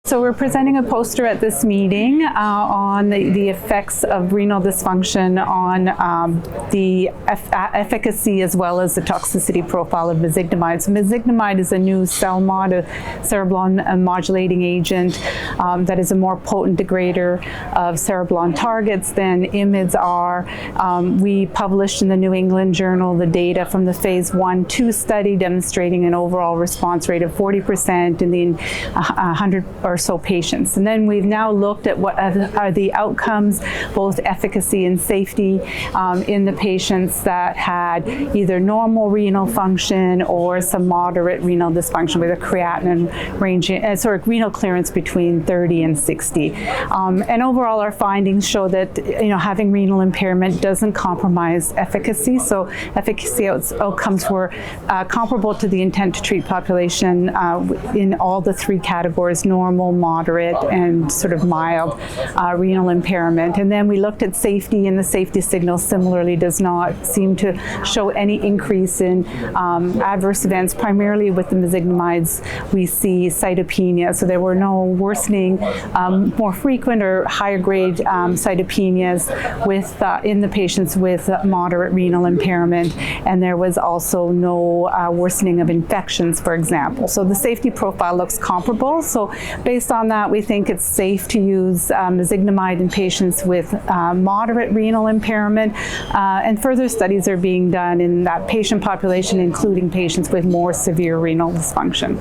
So we're presenting a poster at this meeting on the effects of renal dysfunction on the efficacy as well as the toxicity profile of Mezigdomide. So Mezigdomide is a new CELMoD, a cereblon modulating agent that is a more potent degrader of cereblon targets than IMiDs are. We published in the New England Journal the data from the phase 1/2 study demonstrating an overall response rate of 40% in the 100 or so patients. And then we've now looked at what are the outcomes, both efficacy and safety, in the patients that had either normal renal function or some moderate renal dysfunction with a creatinine ranging, renal clearance between 30 and 60. And overall, our findings show that having renal impairment doesn't compromise efficacy. So efficacy outcomes were comparable to the intent to treat population in all the three categories: normal, moderate, and sort of mild renal impairment. And then we looked at safety, and the safety signal similarly does not seem to show any increase in adverse events. Primarily with the Mezigdomides, we see cytopenia. So there were no worsening, more frequent or higher grade cytopenias in the patients with moderate renal impairment. And there was also no worsening of infections, for example. So the safety profile looks comparable. So based on that, we think it's safe to use Mezigdomide in patients with moderate renal impairment, and further studies are being done in that patient population, including patients with more severe renal dysfunction.